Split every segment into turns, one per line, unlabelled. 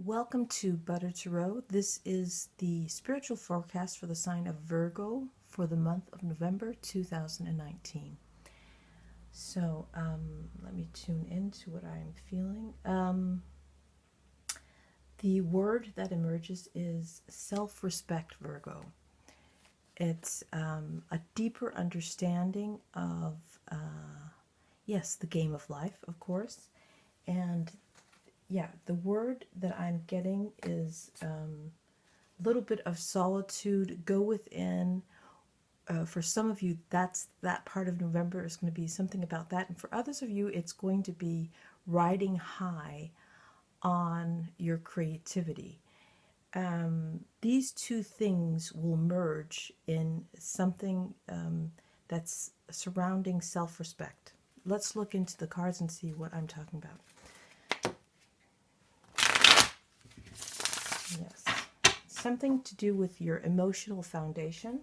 Welcome to Butter Tarot. This is the spiritual forecast for the sign of Virgo for the month of November 2019. So let me tune into what I'm feeling. The word that emerges is self-respect, Virgo. It's a deeper understanding of, yes, the game of life, of course. And yeah, the word that I'm getting is a little bit of solitude. Go within. For some of you, that part of November is going to be something about that. And for others of you, it's going to be riding high on your creativity. These two things will merge in something that's surrounding self-respect. Let's look into the cards and see what I'm talking about. Yes. Something to do with your emotional foundation.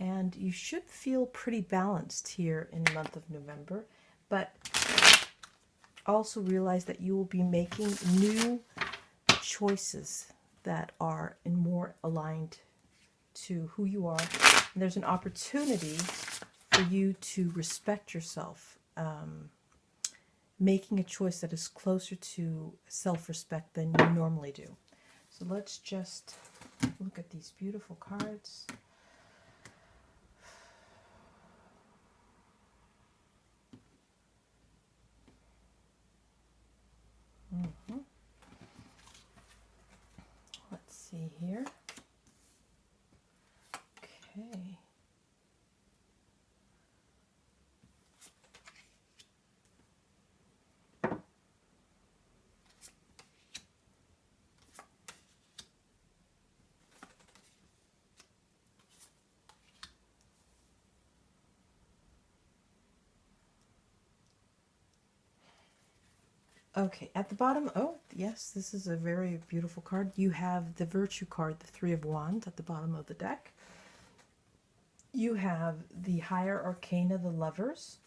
And you should feel pretty balanced here in the month of November, but also realize that you will be making new choices that are more aligned to who you are. And there's an opportunity for you to respect yourself. Making a choice that is closer to self-respect than you normally do. So let's just look at these beautiful cards. Let's see here. Okay. Okay, at the bottom, oh, yes, this is a very beautiful card. You have the Virtue card, the Three of Wands, at the bottom of the deck. You have the Higher Arcana, the Lovers.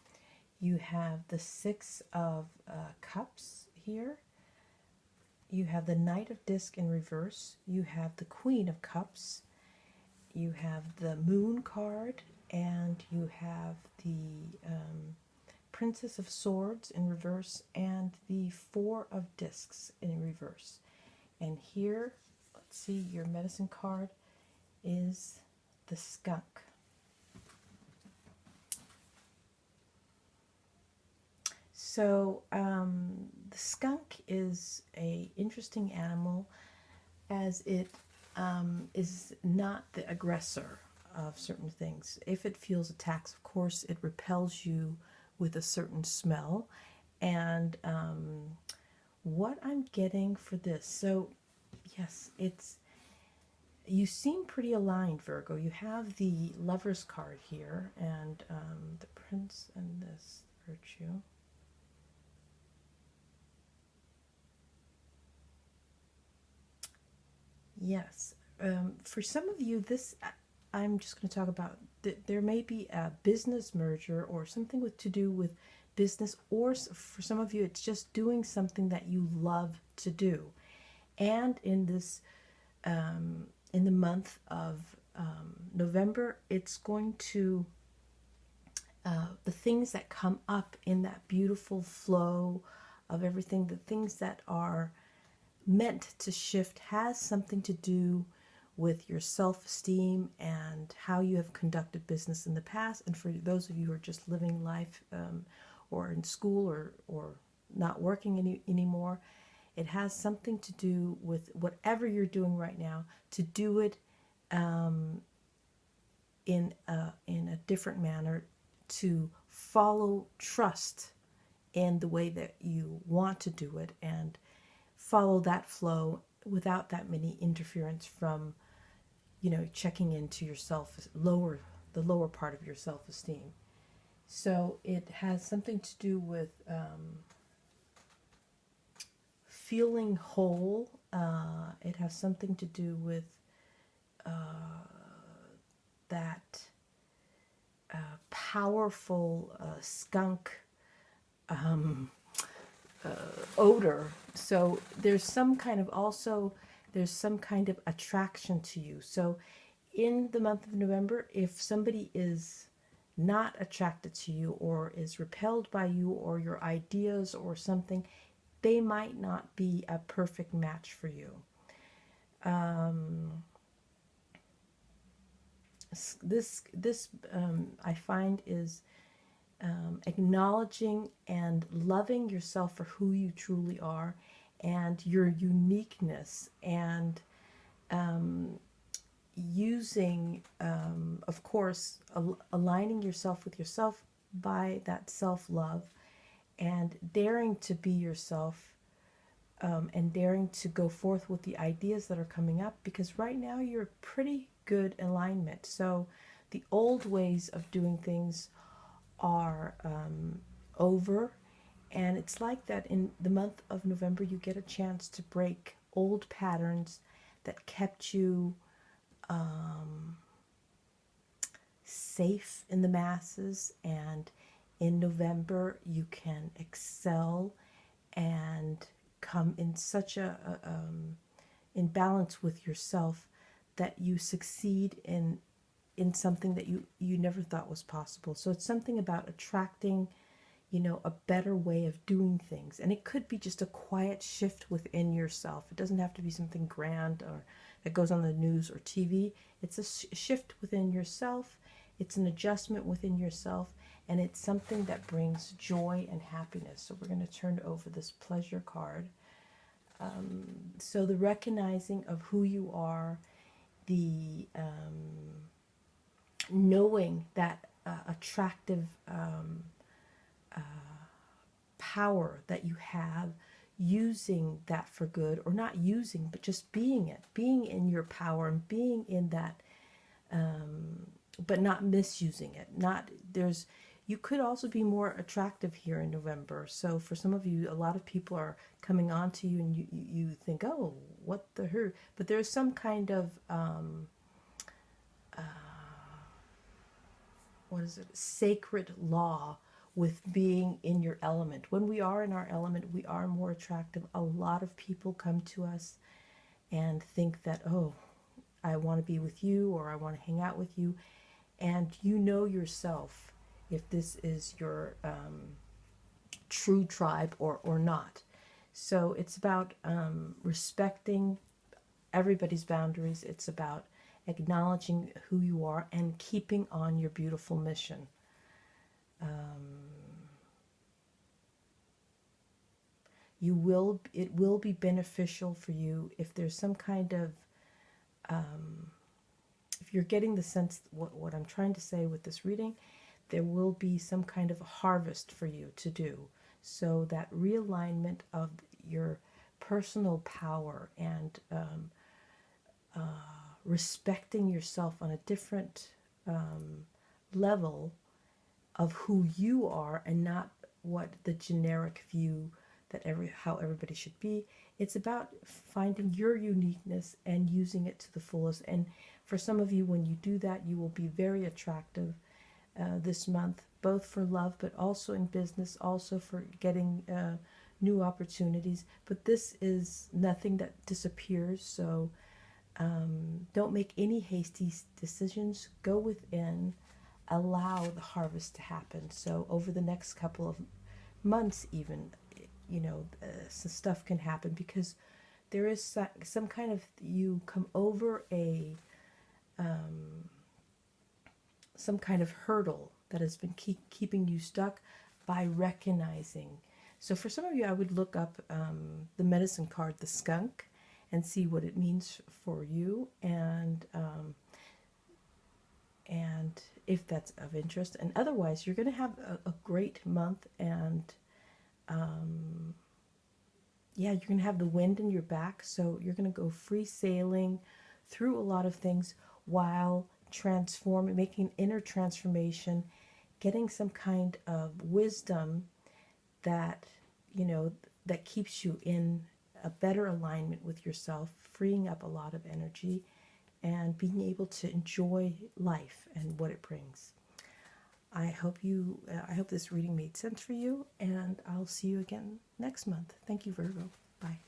You have the Six of Cups here. You have the Knight of Disc in reverse. You have the Queen of Cups. You have the Moon card, and you have the Princess of Swords in reverse, and the Four of Discs in reverse. And here, let's see, your medicine card is the Skunk. So the skunk is an interesting animal, as it is not the aggressor of certain things. If it feels attacks, of course, it repels you with a certain smell. And what I'm getting for this, so yes, you seem pretty aligned, Virgo. You have the Lover's card here, and the Prince and this Virtue. Yes. For some of you, I'm just going to talk about, there may be a business merger or something to do with business, or for some of you, it's just doing something that you love to do. And in this, in the month of November, it's going to, the things that come up in that beautiful flow of everything, the things that are meant to shift, has something to do with your self-esteem and how you have conducted business in the past. And for those of you who are just living life or in school or not working anymore, it has something to do with whatever you're doing right now, to do it in a different manner, to follow trust in the way that you want to do it, and follow that flow without that many interference from, checking into yourself, the lower part of your self-esteem. So it has something to do with feeling whole. It has something to do with that powerful skunk odor. So there's some kind of also, there's some kind of attraction to you. So in the month of November, if somebody is not attracted to you or is repelled by you or your ideas or something, they might not be a perfect match for you. This I find is acknowledging and loving yourself for who you truly are and your uniqueness, and using, of course, aligning yourself with yourself by that self-love, and daring to be yourself, and daring to go forth with the ideas that are coming up, because right now you're pretty good alignment. So the old ways of doing things are over, and it's like that in the month of November you get a chance to break old patterns that kept you safe in the masses, and in November you can excel and come in such in balance with yourself that you succeed in something that you never thought was possible. So it's something about attracting, a better way of doing things. And it could be just a quiet shift within yourself. It doesn't have to be something grand or that goes on the news or TV. It's a shift within yourself. It's an adjustment within yourself. And it's something that brings joy and happiness. So we're going to turn over this pleasure card. So the recognizing of who you are, the knowing that attractive power that you have, using that for good, or not using, but just being it, being in your power and being in that, but not misusing it. You could also be more attractive here in November. So for some of you, a lot of people are coming on to you, and you think, oh, what the hell? But there's some kind of sacred law with being in your element. When we are in our element, we are more attractive. A lot of people come to us and think that, oh, I want to be with you, or I want to hang out with you. And you know yourself if this is your true tribe or not. So it's about respecting everybody's boundaries. It's about acknowledging who you are and keeping on your beautiful mission. It will be beneficial for you if there's some kind of, if you're getting the sense, what I'm trying to say with this reading, there will be some kind of harvest for you to do. So that realignment of your personal power and respecting yourself on a different level of who you are, and not what the generic view that how everybody should be. It's about finding your uniqueness and using it to the fullest. And for some of you, when you do that, you will be very attractive this month, both for love, but also in business, also for getting new opportunities. But this is nothing that disappears, so don't make any hasty decisions. Go within, allow the harvest to happen. So over the next couple of months even, some stuff can happen, because there is some kind of, you come over some kind of hurdle that has been keeping you stuck, by recognizing. So for some of you, I would look up the medicine card, the skunk, and see what it means for you, and if that's of interest. And otherwise, you're going to have a great month, and you're going to have the wind in your back, so you're going to go free sailing through a lot of things while making an inner transformation, getting some kind of wisdom that, that keeps you in a better alignment with yourself, freeing up a lot of energy, and being able to enjoy life and what it brings. I hope this reading made sense for you, and I'll see you again next month. Thank you, Virgo. Bye.